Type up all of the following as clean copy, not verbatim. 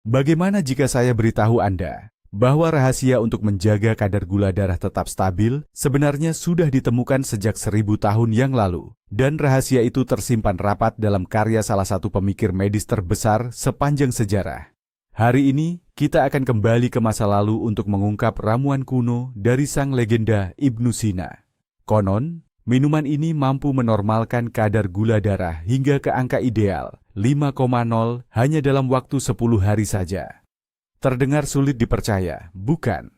Bagaimana jika saya beritahu Anda bahwa rahasia untuk menjaga kadar gula darah tetap stabil sebenarnya sudah ditemukan sejak 1000 tahun yang lalu, dan rahasia itu tersimpan rapat dalam karya salah satu pemikir medis terbesar sepanjang sejarah. Hari ini, kita akan kembali ke masa lalu untuk mengungkap ramuan kuno dari sang legenda Ibnu Sina. Konon, minuman ini mampu menormalkan kadar gula darah hingga ke angka ideal 5,0 hanya dalam waktu 10 hari saja. Terdengar sulit dipercaya, bukan?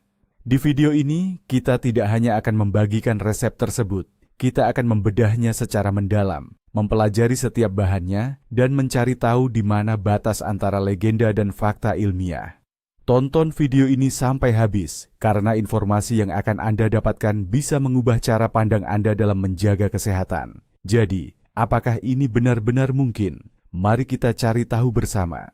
Di video ini, kita tidak hanya akan membagikan resep tersebut, kita akan membedahnya secara mendalam, mempelajari setiap bahannya, dan mencari tahu di mana batas antara legenda dan fakta ilmiah. Tonton video ini sampai habis, karena informasi yang akan Anda dapatkan bisa mengubah cara pandang Anda dalam menjaga kesehatan. Jadi, apakah ini benar-benar mungkin? Mari kita cari tahu bersama.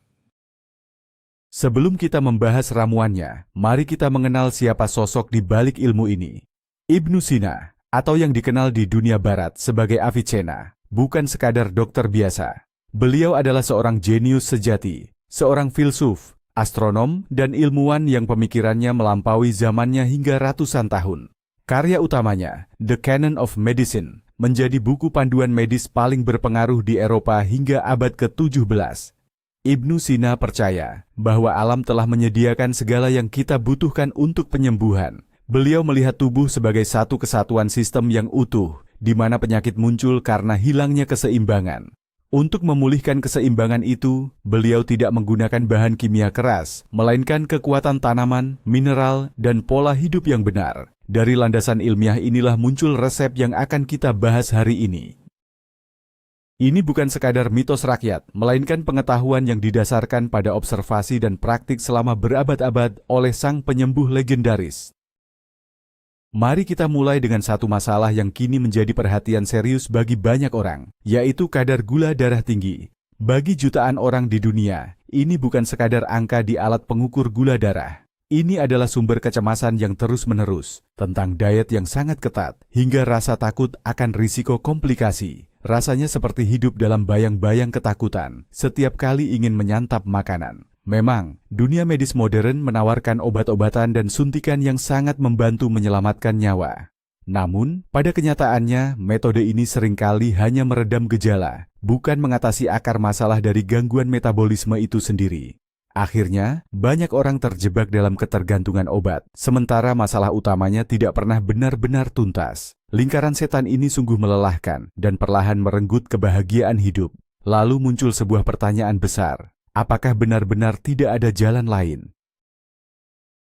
Sebelum kita membahas ramuannya, mari kita mengenal siapa sosok di balik ilmu ini. Ibnu Sina, atau yang dikenal di dunia barat sebagai Avicenna, bukan sekadar dokter biasa. Beliau adalah seorang jenius sejati, seorang filsuf, astronom, dan ilmuwan yang pemikirannya melampaui zamannya hingga ratusan tahun. Karya utamanya, The Canon of Medicine, menjadi buku panduan medis paling berpengaruh di Eropa hingga abad ke-17. Ibnu Sina percaya bahwa alam telah menyediakan segala yang kita butuhkan untuk penyembuhan. Beliau melihat tubuh sebagai satu kesatuan sistem yang utuh, di mana penyakit muncul karena hilangnya keseimbangan. Untuk memulihkan keseimbangan itu, beliau tidak menggunakan bahan kimia keras, melainkan kekuatan tanaman, mineral, dan pola hidup yang benar. Dari landasan ilmiah inilah muncul resep yang akan kita bahas hari ini. Ini bukan sekadar mitos rakyat, melainkan pengetahuan yang didasarkan pada observasi dan praktik selama berabad-abad oleh sang penyembuh legendaris. Mari kita mulai dengan satu masalah yang kini menjadi perhatian serius bagi banyak orang, yaitu kadar gula darah tinggi. Bagi jutaan orang di dunia, ini bukan sekadar angka di alat pengukur gula darah. Ini adalah sumber kecemasan yang terus-menerus, tentang diet yang sangat ketat, hingga rasa takut akan risiko komplikasi. Rasanya seperti hidup dalam bayang-bayang ketakutan setiap kali ingin menyantap makanan. Memang, dunia medis modern menawarkan obat-obatan dan suntikan yang sangat membantu menyelamatkan nyawa. Namun, pada kenyataannya, metode ini seringkali hanya meredam gejala, bukan mengatasi akar masalah dari gangguan metabolisme itu sendiri. Akhirnya, banyak orang terjebak dalam ketergantungan obat, sementara masalah utamanya tidak pernah benar-benar tuntas. Lingkaran setan ini sungguh melelahkan dan perlahan merenggut kebahagiaan hidup. Lalu muncul sebuah pertanyaan besar. Apakah benar-benar tidak ada jalan lain?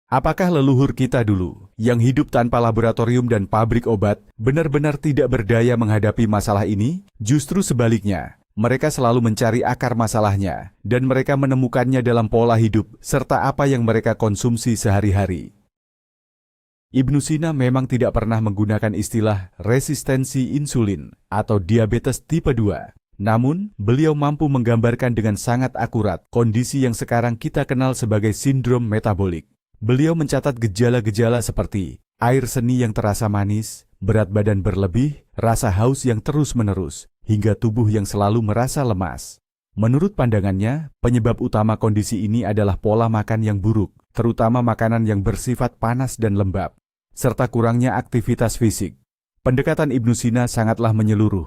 Apakah leluhur kita dulu, yang hidup tanpa laboratorium dan pabrik obat, benar-benar tidak berdaya menghadapi masalah ini? Justru sebaliknya, mereka selalu mencari akar masalahnya, dan mereka menemukannya dalam pola hidup, serta apa yang mereka konsumsi sehari-hari. Ibnu Sina memang tidak pernah menggunakan istilah resistensi insulin atau diabetes tipe 2. Namun, beliau mampu menggambarkan dengan sangat akurat kondisi yang sekarang kita kenal sebagai sindrom metabolik. Beliau mencatat gejala-gejala seperti air seni yang terasa manis, berat badan berlebih, rasa haus yang terus-menerus, hingga tubuh yang selalu merasa lemas. Menurut pandangannya, penyebab utama kondisi ini adalah pola makan yang buruk, terutama makanan yang bersifat panas dan lembab, serta kurangnya aktivitas fisik. Pendekatan Ibnu Sina sangatlah menyeluruh.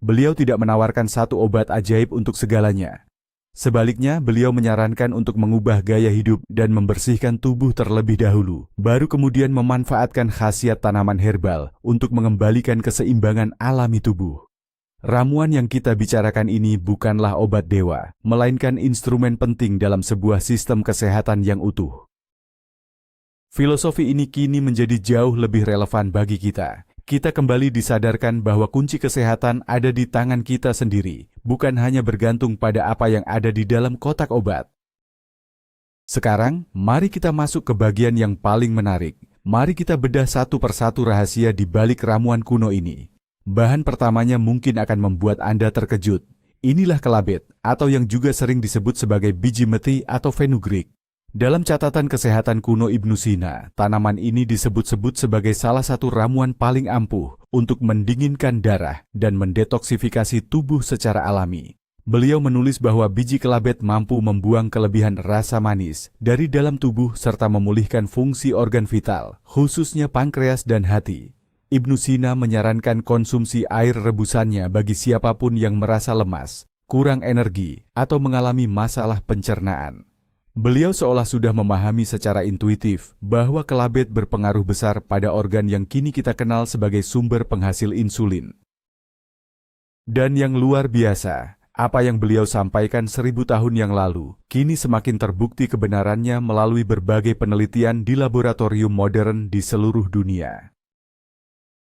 Beliau tidak menawarkan satu obat ajaib untuk segalanya. Sebaliknya, beliau menyarankan untuk mengubah gaya hidup dan membersihkan tubuh terlebih dahulu, baru kemudian memanfaatkan khasiat tanaman herbal untuk mengembalikan keseimbangan alami tubuh. Ramuan yang kita bicarakan ini bukanlah obat dewa, melainkan instrumen penting dalam sebuah sistem kesehatan yang utuh. Filosofi ini kini menjadi jauh lebih relevan bagi kita. Kita kembali disadarkan bahwa kunci kesehatan ada di tangan kita sendiri, bukan hanya bergantung pada apa yang ada di dalam kotak obat. Sekarang, mari kita masuk ke bagian yang paling menarik. Mari kita bedah satu persatu rahasia di balik ramuan kuno ini. Bahan pertamanya mungkin akan membuat Anda terkejut. Inilah kelabet, atau yang juga sering disebut sebagai biji meti atau fenugreek. Dalam catatan kesehatan kuno Ibnu Sina, tanaman ini disebut-sebut sebagai salah satu ramuan paling ampuh untuk mendinginkan darah dan mendetoksifikasi tubuh secara alami. Beliau menulis bahwa biji kelabet mampu membuang kelebihan rasa manis dari dalam tubuh serta memulihkan fungsi organ vital, khususnya pankreas dan hati. Ibnu Sina menyarankan konsumsi air rebusannya bagi siapapun yang merasa lemas, kurang energi, atau mengalami masalah pencernaan. Beliau seolah sudah memahami secara intuitif bahwa kelabet berpengaruh besar pada organ yang kini kita kenal sebagai sumber penghasil insulin. Dan yang luar biasa, apa yang beliau sampaikan 1000 tahun yang lalu, kini semakin terbukti kebenarannya melalui berbagai penelitian di laboratorium modern di seluruh dunia.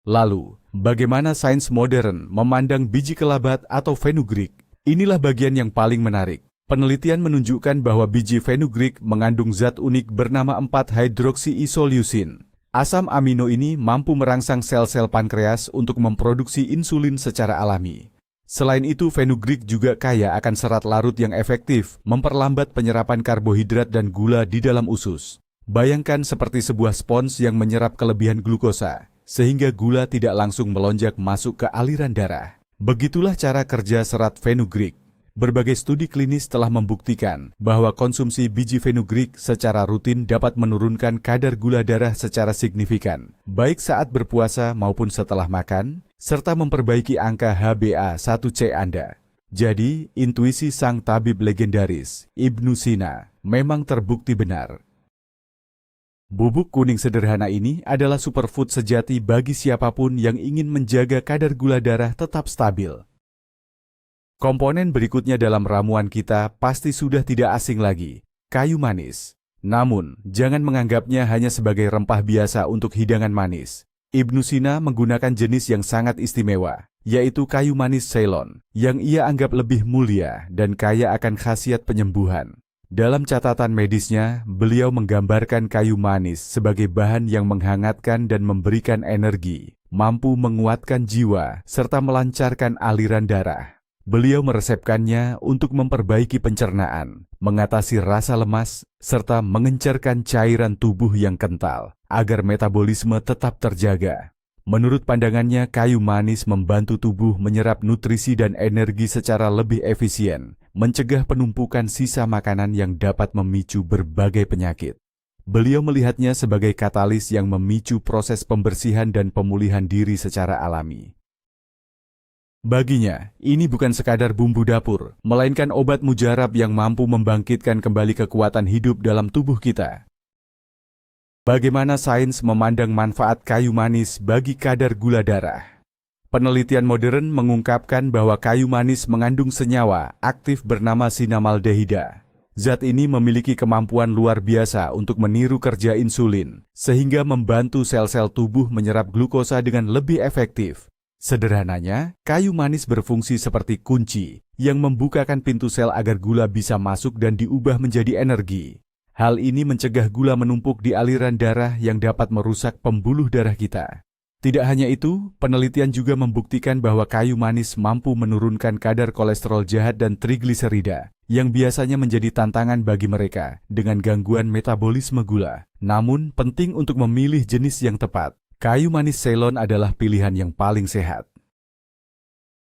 Lalu, bagaimana sains modern memandang biji kelabat atau fenugreek? Inilah bagian yang paling menarik. Penelitian menunjukkan bahwa biji fenugreek mengandung zat unik bernama 4-hydroxyisoleucin. Asam amino ini mampu merangsang sel-sel pankreas untuk memproduksi insulin secara alami. Selain itu, fenugreek juga kaya akan serat larut yang efektif, memperlambat penyerapan karbohidrat dan gula di dalam usus. Bayangkan seperti sebuah spons yang menyerap kelebihan glukosa, sehingga gula tidak langsung melonjak masuk ke aliran darah. Begitulah cara kerja serat fenugreek. Berbagai studi klinis telah membuktikan bahwa konsumsi biji fenugreek secara rutin dapat menurunkan kadar gula darah secara signifikan, baik saat berpuasa maupun setelah makan, serta memperbaiki angka HbA1c Anda. Jadi, intuisi sang tabib legendaris, Ibnu Sina, memang terbukti benar. Bubuk kuning sederhana ini adalah superfood sejati bagi siapapun yang ingin menjaga kadar gula darah tetap stabil. Komponen berikutnya dalam ramuan kita pasti sudah tidak asing lagi, kayu manis. Namun, jangan menganggapnya hanya sebagai rempah biasa untuk hidangan manis. Ibnu Sina menggunakan jenis yang sangat istimewa, yaitu kayu manis Ceylon, yang ia anggap lebih mulia dan kaya akan khasiat penyembuhan. Dalam catatan medisnya, beliau menggambarkan kayu manis sebagai bahan yang menghangatkan dan memberikan energi, mampu menguatkan jiwa, serta melancarkan aliran darah. Beliau meresepkannya untuk memperbaiki pencernaan, mengatasi rasa lemas, serta mengencerkan cairan tubuh yang kental, agar metabolisme tetap terjaga. Menurut pandangannya, kayu manis membantu tubuh menyerap nutrisi dan energi secara lebih efisien, mencegah penumpukan sisa makanan yang dapat memicu berbagai penyakit. Beliau melihatnya sebagai katalis yang memicu proses pembersihan dan pemulihan diri secara alami. Baginya, ini bukan sekadar bumbu dapur, melainkan obat mujarab yang mampu membangkitkan kembali kekuatan hidup dalam tubuh kita. Bagaimana sains memandang manfaat kayu manis bagi kadar gula darah? Penelitian modern mengungkapkan bahwa kayu manis mengandung senyawa aktif bernama sinamaldehida. Zat ini memiliki kemampuan luar biasa untuk meniru kerja insulin, sehingga membantu sel-sel tubuh menyerap glukosa dengan lebih efektif. Sederhananya, kayu manis berfungsi seperti kunci yang membukakan pintu sel agar gula bisa masuk dan diubah menjadi energi. Hal ini mencegah gula menumpuk di aliran darah yang dapat merusak pembuluh darah kita. Tidak hanya itu, penelitian juga membuktikan bahwa kayu manis mampu menurunkan kadar kolesterol jahat dan trigliserida, yang biasanya menjadi tantangan bagi mereka dengan gangguan metabolisme gula. Namun, penting untuk memilih jenis yang tepat. Kayu manis Ceylon adalah pilihan yang paling sehat.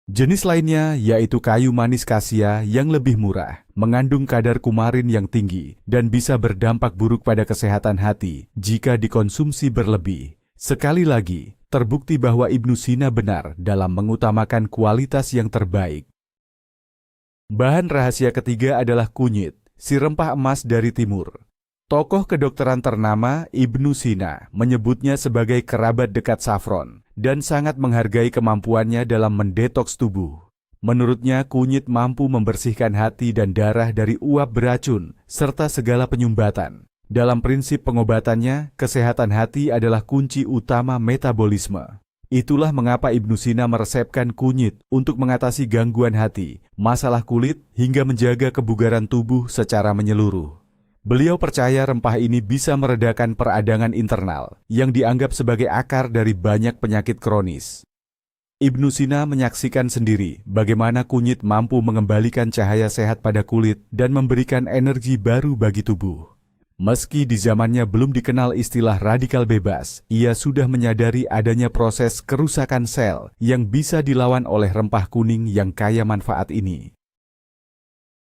Jenis lainnya yaitu kayu manis kasia yang lebih murah, mengandung kadar kumarin yang tinggi, dan bisa berdampak buruk pada kesehatan hati jika dikonsumsi berlebih. Sekali lagi, terbukti bahwa Ibnu Sina benar dalam mengutamakan kualitas yang terbaik. Bahan rahasia ketiga adalah kunyit, si rempah emas dari timur. Tokoh kedokteran ternama Ibnu Sina menyebutnya sebagai kerabat dekat safron dan sangat menghargai kemampuannya dalam mendetoks tubuh. Menurutnya, kunyit mampu membersihkan hati dan darah dari uap beracun serta segala penyumbatan. Dalam prinsip pengobatannya, kesehatan hati adalah kunci utama metabolisme. Itulah mengapa Ibnu Sina meresepkan kunyit untuk mengatasi gangguan hati, masalah kulit, hingga menjaga kebugaran tubuh secara menyeluruh. Beliau percaya rempah ini bisa meredakan peradangan internal yang dianggap sebagai akar dari banyak penyakit kronis. Ibnu Sina menyaksikan sendiri bagaimana kunyit mampu mengembalikan cahaya sehat pada kulit dan memberikan energi baru bagi tubuh. Meski di zamannya belum dikenal istilah radikal bebas, ia sudah menyadari adanya proses kerusakan sel yang bisa dilawan oleh rempah kuning yang kaya manfaat ini.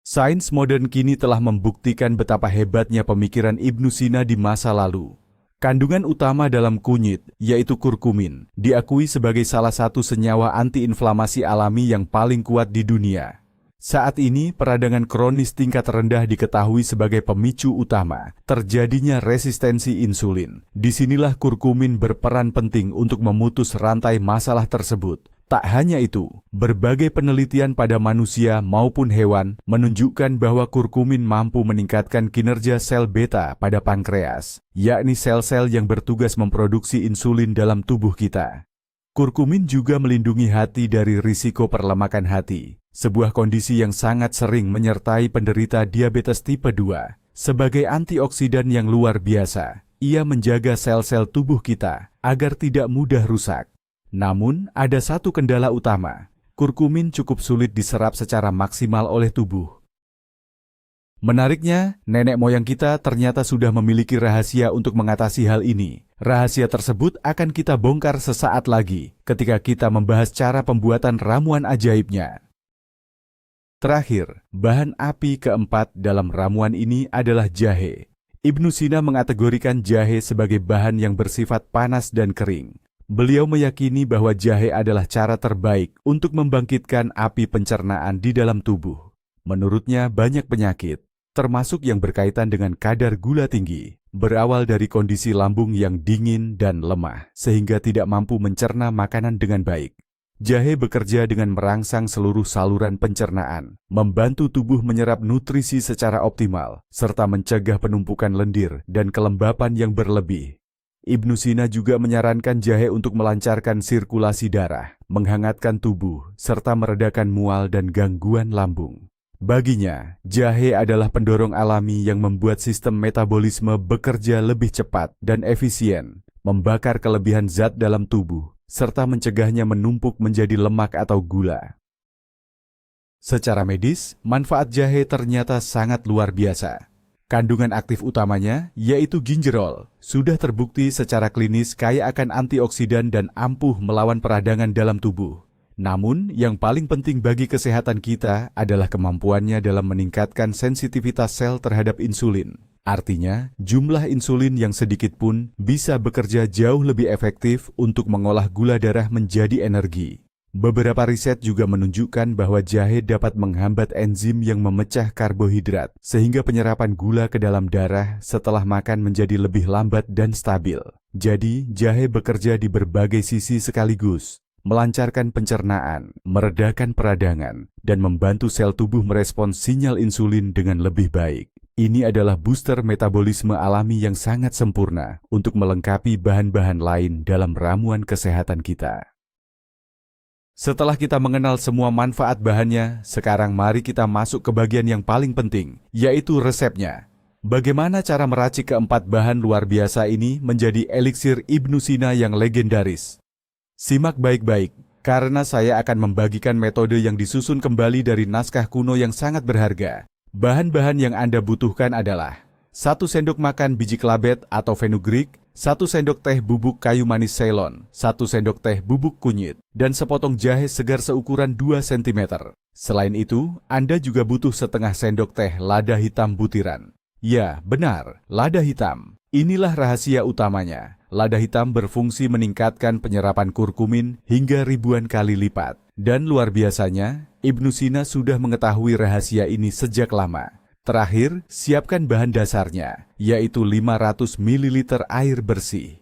Sains modern kini telah membuktikan betapa hebatnya pemikiran Ibnu Sina di masa lalu. Kandungan utama dalam kunyit, yaitu kurkumin, diakui sebagai salah satu senyawa antiinflamasi alami yang paling kuat di dunia. Saat ini, peradangan kronis tingkat rendah diketahui sebagai pemicu utama terjadinya resistensi insulin. Disinilah kurkumin berperan penting untuk memutus rantai masalah tersebut. Tak hanya itu, berbagai penelitian pada manusia maupun hewan menunjukkan bahwa kurkumin mampu meningkatkan kinerja sel beta pada pankreas, yakni sel-sel yang bertugas memproduksi insulin dalam tubuh kita. Kurkumin juga melindungi hati dari risiko perlemakan hati, sebuah kondisi yang sangat sering menyertai penderita diabetes tipe 2. Sebagai antioksidan yang luar biasa, ia menjaga sel-sel tubuh kita agar tidak mudah rusak. Namun, ada satu kendala utama, kurkumin cukup sulit diserap secara maksimal oleh tubuh. Menariknya, nenek moyang kita ternyata sudah memiliki rahasia untuk mengatasi hal ini. Rahasia tersebut akan kita bongkar sesaat lagi ketika kita membahas cara pembuatan ramuan ajaibnya. Terakhir, bahan api keempat dalam ramuan ini adalah jahe. Ibnu Sina mengategorikan jahe sebagai bahan yang bersifat panas dan kering. Beliau meyakini bahwa jahe adalah cara terbaik untuk membangkitkan api pencernaan di dalam tubuh. Menurutnya, banyak penyakit, termasuk yang berkaitan dengan kadar gula tinggi, berawal dari kondisi lambung yang dingin dan lemah, sehingga tidak mampu mencerna makanan dengan baik. Jahe bekerja dengan merangsang seluruh saluran pencernaan, membantu tubuh menyerap nutrisi secara optimal, serta mencegah penumpukan lendir dan kelembapan yang berlebih. Ibnu Sina juga menyarankan jahe untuk melancarkan sirkulasi darah, menghangatkan tubuh, serta meredakan mual dan gangguan lambung. Baginya, jahe adalah pendorong alami yang membuat sistem metabolisme bekerja lebih cepat dan efisien, membakar kelebihan zat dalam tubuh, serta mencegahnya menumpuk menjadi lemak atau gula. Secara medis, manfaat jahe ternyata sangat luar biasa. Kandungan aktif utamanya, yaitu ginjerol, sudah terbukti secara klinis kaya akan antioksidan dan ampuh melawan peradangan dalam tubuh. Namun, yang paling penting bagi kesehatan kita adalah kemampuannya dalam meningkatkan sensitivitas sel terhadap insulin. Artinya, jumlah insulin yang sedikit pun bisa bekerja jauh lebih efektif untuk mengolah gula darah menjadi energi. Beberapa riset juga menunjukkan bahwa jahe dapat menghambat enzim yang memecah karbohidrat, sehingga penyerapan gula ke dalam darah setelah makan menjadi lebih lambat dan stabil. Jadi, jahe bekerja di berbagai sisi sekaligus, melancarkan pencernaan, meredakan peradangan, dan membantu sel tubuh merespons sinyal insulin dengan lebih baik. Ini adalah booster metabolisme alami yang sangat sempurna untuk melengkapi bahan-bahan lain dalam ramuan kesehatan kita. Setelah kita mengenal semua manfaat bahannya, sekarang mari kita masuk ke bagian yang paling penting, yaitu resepnya. Bagaimana cara meracik keempat bahan luar biasa ini menjadi eliksir Ibnu Sina yang legendaris? Simak baik-baik, karena saya akan membagikan metode yang disusun kembali dari naskah kuno yang sangat berharga. Bahan-bahan yang Anda butuhkan adalah 1 sendok makan biji kelabet atau fenugreek, 1 sendok teh bubuk kayu manis Ceylon, 1 sendok teh bubuk kunyit, dan sepotong jahe segar seukuran 2 cm. Selain itu, Anda juga butuh setengah sendok teh lada hitam butiran. Ya, benar, lada hitam. Inilah rahasia utamanya. Lada hitam berfungsi meningkatkan penyerapan kurkumin hingga ribuan kali lipat. Dan luar biasanya, Ibnu Sina sudah mengetahui rahasia ini sejak lama. Terakhir, siapkan bahan dasarnya, yaitu 500 ml air bersih.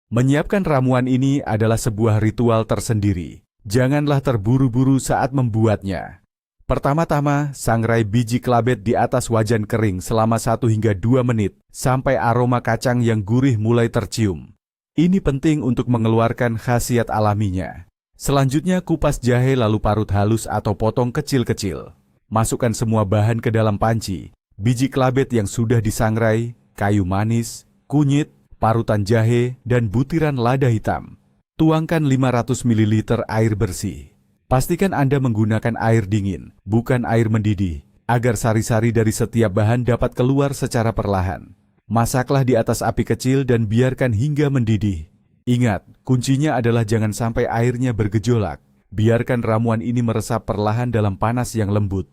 Menyiapkan ramuan ini adalah sebuah ritual tersendiri. Janganlah terburu-buru saat membuatnya. Pertama-tama, sangrai biji kelabet di atas wajan kering selama 1 hingga 2 menit, sampai aroma kacang yang gurih mulai tercium. Ini penting untuk mengeluarkan khasiat alaminya. Selanjutnya, kupas jahe lalu parut halus atau potong kecil-kecil. Masukkan semua bahan ke dalam panci, biji kelabet yang sudah disangrai, kayu manis, kunyit, parutan jahe, dan butiran lada hitam. Tuangkan 500 ml air bersih. Pastikan Anda menggunakan air dingin, bukan air mendidih, agar sari-sari dari setiap bahan dapat keluar secara perlahan. Masaklah di atas api kecil dan biarkan hingga mendidih. Ingat, kuncinya adalah jangan sampai airnya bergejolak. Biarkan ramuan ini meresap perlahan dalam panas yang lembut.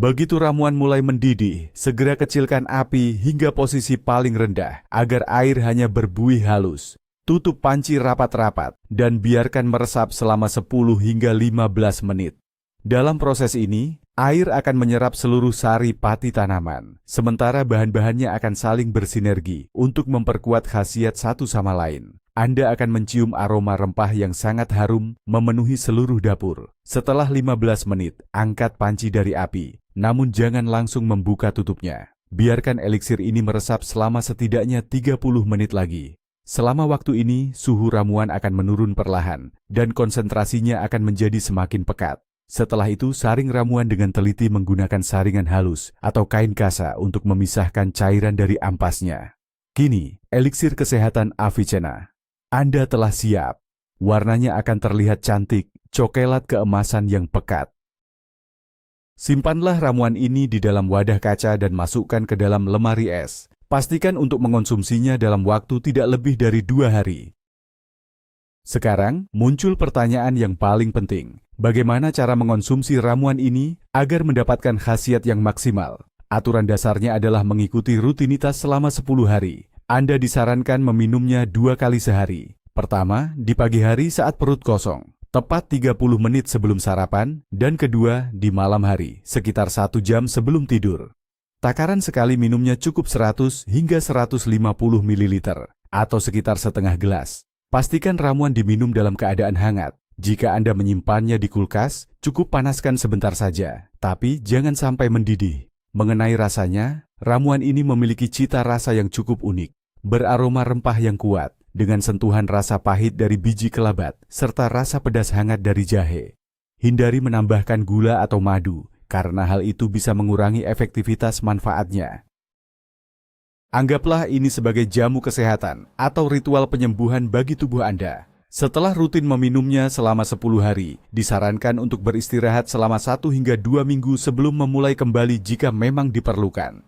Begitu ramuan mulai mendidih, segera kecilkan api hingga posisi paling rendah agar air hanya berbuih halus. Tutup panci rapat-rapat dan biarkan meresap selama 10 hingga 15 menit. Dalam proses ini, air akan menyerap seluruh sari pati tanaman, sementara bahan-bahannya akan saling bersinergi untuk memperkuat khasiat satu sama lain. Anda akan mencium aroma rempah yang sangat harum memenuhi seluruh dapur. Setelah 15 menit, angkat panci dari api, namun jangan langsung membuka tutupnya. Biarkan eliksir ini meresap selama setidaknya 30 menit lagi. Selama waktu ini, suhu ramuan akan menurun perlahan dan konsentrasinya akan menjadi semakin pekat. Setelah itu, saring ramuan dengan teliti menggunakan saringan halus atau kain kasa untuk memisahkan cairan dari ampasnya. Kini, eliksir kesehatan Avicenna. Anda telah siap. Warnanya akan terlihat cantik, coklat keemasan yang pekat. Simpanlah ramuan ini di dalam wadah kaca dan masukkan ke dalam lemari es. Pastikan untuk mengonsumsinya dalam waktu tidak lebih dari 2 hari. Sekarang, muncul pertanyaan yang paling penting. Bagaimana cara mengonsumsi ramuan ini agar mendapatkan khasiat yang maksimal? Aturan dasarnya adalah mengikuti rutinitas selama 10 hari. Anda disarankan meminumnya 2 kali sehari. Pertama, di pagi hari saat perut kosong, tepat 30 menit sebelum sarapan, dan kedua, di malam hari, sekitar 1 jam sebelum tidur. Takaran sekali minumnya cukup 100 hingga 150 ml, atau sekitar setengah gelas. Pastikan ramuan diminum dalam keadaan hangat. Jika Anda menyimpannya di kulkas, cukup panaskan sebentar saja, tapi jangan sampai mendidih. Mengenai rasanya, ramuan ini memiliki cita rasa yang cukup unik, beraroma rempah yang kuat, dengan sentuhan rasa pahit dari biji kelabat, serta rasa pedas hangat dari jahe. Hindari menambahkan gula atau madu, karena hal itu bisa mengurangi efektivitas manfaatnya. Anggaplah ini sebagai jamu kesehatan atau ritual penyembuhan bagi tubuh Anda. Setelah rutin meminumnya selama 10 hari, disarankan untuk beristirahat selama 1 hingga 2 minggu sebelum memulai kembali jika memang diperlukan.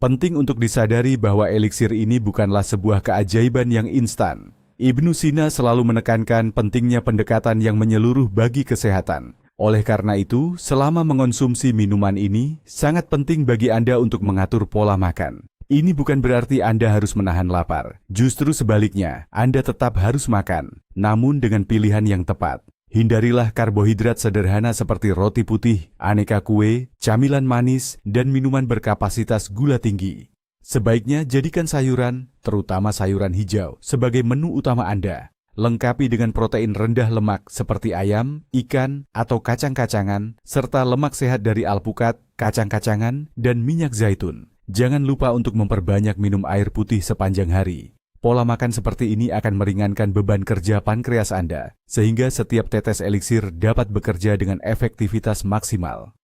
Penting untuk disadari bahwa eliksir ini bukanlah sebuah keajaiban yang instan. Ibnu Sina selalu menekankan pentingnya pendekatan yang menyeluruh bagi kesehatan. Oleh karena itu, selama mengonsumsi minuman ini, sangat penting bagi Anda untuk mengatur pola makan. Ini bukan berarti Anda harus menahan lapar. Justru sebaliknya, Anda tetap harus makan, namun dengan pilihan yang tepat. Hindarilah karbohidrat sederhana seperti roti putih, aneka kue, camilan manis, dan minuman berkapasitas gula tinggi. Sebaiknya jadikan sayuran, terutama sayuran hijau, sebagai menu utama Anda. Lengkapi dengan protein rendah lemak seperti ayam, ikan, atau kacang-kacangan, serta lemak sehat dari alpukat, kacang-kacangan, dan minyak zaitun. Jangan lupa untuk memperbanyak minum air putih sepanjang hari. Pola makan seperti ini akan meringankan beban kerja pankreas Anda, sehingga setiap tetes eliksir dapat bekerja dengan efektivitas maksimal.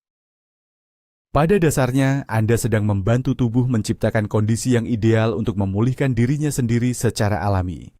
Pada dasarnya, Anda sedang membantu tubuh menciptakan kondisi yang ideal untuk memulihkan dirinya sendiri secara alami.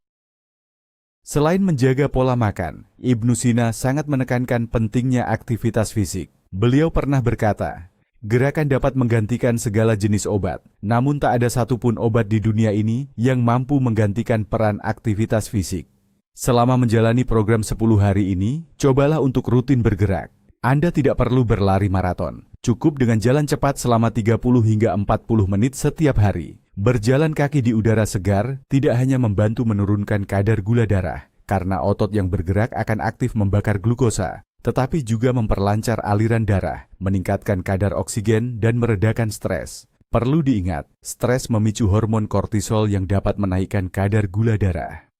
Selain menjaga pola makan, Ibnu Sina sangat menekankan pentingnya aktivitas fisik. Beliau pernah berkata, gerakan dapat menggantikan segala jenis obat, namun tak ada satupun obat di dunia ini yang mampu menggantikan peran aktivitas fisik. Selama menjalani program 10 hari ini, cobalah untuk rutin bergerak. Anda tidak perlu berlari maraton, cukup dengan jalan cepat selama 30 hingga 40 menit setiap hari. Berjalan kaki di udara segar tidak hanya membantu menurunkan kadar gula darah, karena otot yang bergerak akan aktif membakar glukosa, tetapi juga memperlancar aliran darah, meningkatkan kadar oksigen, dan meredakan stres. Perlu diingat, stres memicu hormon kortisol yang dapat menaikkan kadar gula darah.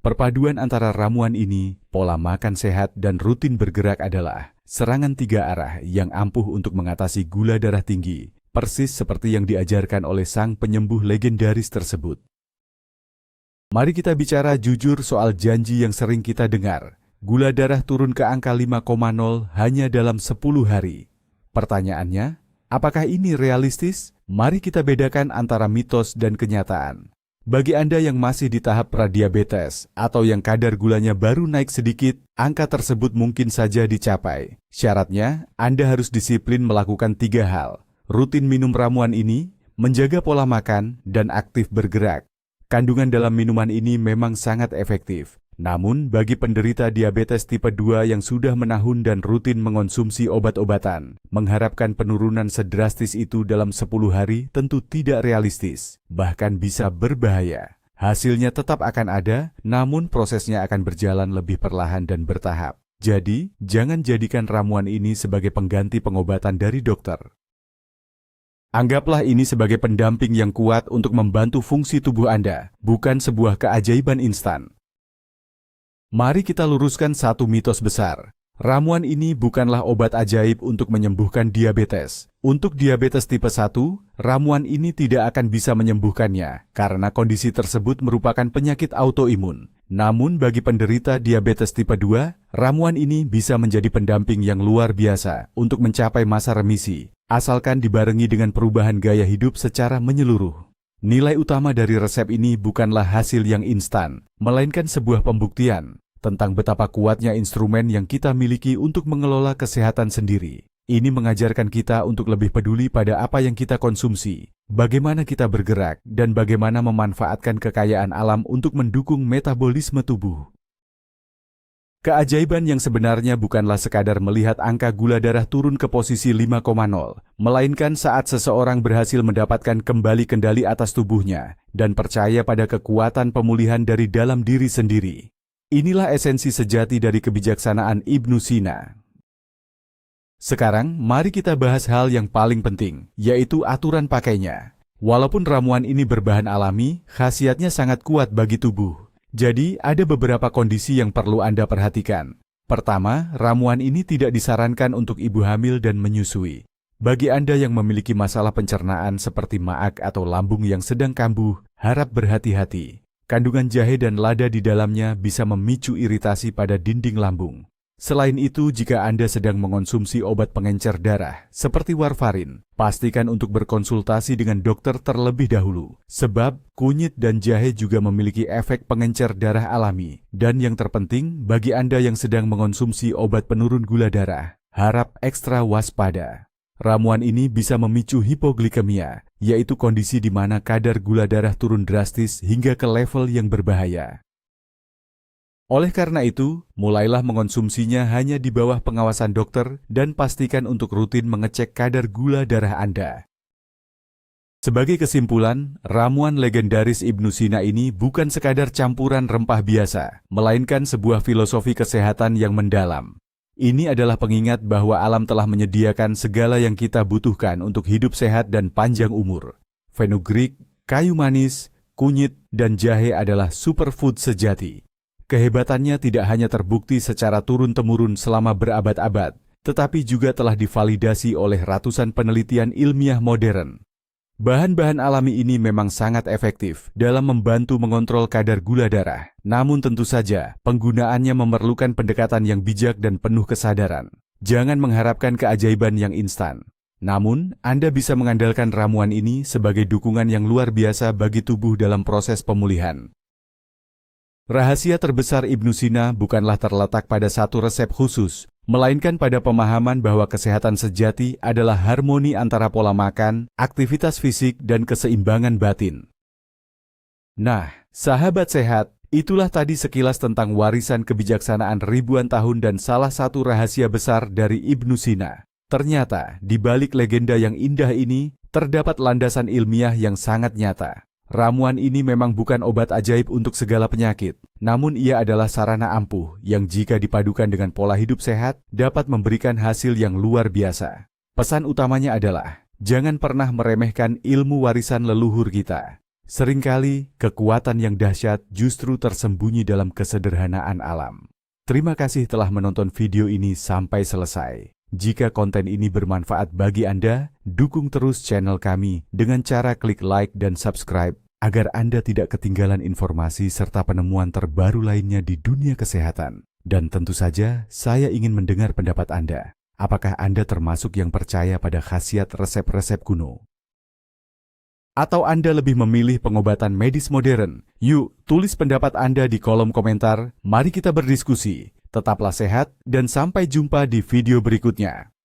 Perpaduan antara ramuan ini, pola makan sehat, dan rutin bergerak adalah serangan 3 arah yang ampuh untuk mengatasi gula darah tinggi, persis seperti yang diajarkan oleh sang penyembuh legendaris tersebut. Mari kita bicara jujur soal janji yang sering kita dengar. Gula darah turun ke angka 5,0 hanya dalam 10 hari. Pertanyaannya, apakah ini realistis? Mari kita bedakan antara mitos dan kenyataan. Bagi Anda yang masih di tahap pradiabetes atau yang kadar gulanya baru naik sedikit, angka tersebut mungkin saja dicapai. Syaratnya, Anda harus disiplin melakukan 3 hal. Rutin minum ramuan ini, menjaga pola makan, dan aktif bergerak. Kandungan dalam minuman ini memang sangat efektif. Namun, bagi penderita diabetes tipe 2 yang sudah menahun dan rutin mengonsumsi obat-obatan, mengharapkan penurunan sedrastis itu dalam 10 hari tentu tidak realistis, bahkan bisa berbahaya. Hasilnya tetap akan ada, namun prosesnya akan berjalan lebih perlahan dan bertahap. Jadi, jangan jadikan ramuan ini sebagai pengganti pengobatan dari dokter. Anggaplah ini sebagai pendamping yang kuat untuk membantu fungsi tubuh Anda, bukan sebuah keajaiban instan. Mari kita luruskan satu mitos besar. Ramuan ini bukanlah obat ajaib untuk menyembuhkan diabetes. Untuk diabetes tipe 1, ramuan ini tidak akan bisa menyembuhkannya karena kondisi tersebut merupakan penyakit autoimun. Namun bagi penderita diabetes tipe 2, ramuan ini bisa menjadi pendamping yang luar biasa untuk mencapai masa remisi, asalkan dibarengi dengan perubahan gaya hidup secara menyeluruh. Nilai utama dari resep ini bukanlah hasil yang instan, melainkan sebuah pembuktian tentang betapa kuatnya instrumen yang kita miliki untuk mengelola kesehatan sendiri. Ini mengajarkan kita untuk lebih peduli pada apa yang kita konsumsi, bagaimana kita bergerak, dan bagaimana memanfaatkan kekayaan alam untuk mendukung metabolisme tubuh. Keajaiban yang sebenarnya bukanlah sekadar melihat angka gula darah turun ke posisi 5,0, melainkan saat seseorang berhasil mendapatkan kembali kendali atas tubuhnya dan percaya pada kekuatan pemulihan dari dalam diri sendiri. Inilah esensi sejati dari kebijaksanaan Ibnu Sina. Sekarang, mari kita bahas hal yang paling penting, yaitu aturan pakainya. Walaupun ramuan ini berbahan alami, khasiatnya sangat kuat bagi tubuh. Jadi, ada beberapa kondisi yang perlu Anda perhatikan. Pertama, ramuan ini tidak disarankan untuk ibu hamil dan menyusui. Bagi Anda yang memiliki masalah pencernaan seperti maag atau lambung yang sedang kambuh, harap berhati-hati. Kandungan jahe dan lada di dalamnya bisa memicu iritasi pada dinding lambung. Selain itu, jika Anda sedang mengonsumsi obat pengencer darah seperti warfarin, pastikan untuk berkonsultasi dengan dokter terlebih dahulu, sebab kunyit dan jahe juga memiliki efek pengencer darah alami. Dan yang terpenting, bagi Anda yang sedang mengonsumsi obat penurun gula darah, harap ekstra waspada. Ramuan ini bisa memicu hipoglikemia, yaitu kondisi di mana kadar gula darah turun drastis hingga ke level yang berbahaya. Oleh karena itu, mulailah mengonsumsinya hanya di bawah pengawasan dokter dan pastikan untuk rutin mengecek kadar gula darah Anda. Sebagai kesimpulan, ramuan legendaris Ibnu Sina ini bukan sekadar campuran rempah biasa, melainkan sebuah filosofi kesehatan yang mendalam. Ini adalah pengingat bahwa alam telah menyediakan segala yang kita butuhkan untuk hidup sehat dan panjang umur. Fenugreek, kayu manis, kunyit, dan jahe adalah superfood sejati. Kehebatannya tidak hanya terbukti secara turun-temurun selama berabad-abad, tetapi juga telah divalidasi oleh ratusan penelitian ilmiah modern. Bahan-bahan alami ini memang sangat efektif dalam membantu mengontrol kadar gula darah. Namun tentu saja, penggunaannya memerlukan pendekatan yang bijak dan penuh kesadaran. Jangan mengharapkan keajaiban yang instan. Namun, Anda bisa mengandalkan ramuan ini sebagai dukungan yang luar biasa bagi tubuh dalam proses pemulihan. Rahasia terbesar Ibnu Sina bukanlah terletak pada satu resep khusus, melainkan pada pemahaman bahwa kesehatan sejati adalah harmoni antara pola makan, aktivitas fisik, dan keseimbangan batin. Nah, sahabat sehat, itulah tadi sekilas tentang warisan kebijaksanaan ribuan tahun dan salah satu rahasia besar dari Ibnu Sina. Ternyata, di balik legenda yang indah ini, terdapat landasan ilmiah yang sangat nyata. Ramuan ini memang bukan obat ajaib untuk segala penyakit, namun ia adalah sarana ampuh yang jika dipadukan dengan pola hidup sehat, dapat memberikan hasil yang luar biasa. Pesan utamanya adalah, jangan pernah meremehkan ilmu warisan leluhur kita. Seringkali, kekuatan yang dahsyat justru tersembunyi dalam kesederhanaan alam. Terima kasih telah menonton video ini sampai selesai. Jika konten ini bermanfaat bagi Anda, dukung terus channel kami dengan cara klik like dan subscribe agar Anda tidak ketinggalan informasi serta penemuan terbaru lainnya di dunia kesehatan. Dan tentu saja, saya ingin mendengar pendapat Anda. Apakah Anda termasuk yang percaya pada khasiat resep-resep kuno? Atau Anda lebih memilih pengobatan medis modern? Yuk, tulis pendapat Anda di kolom komentar. Mari kita berdiskusi. Tetaplah sehat dan sampai jumpa di video berikutnya.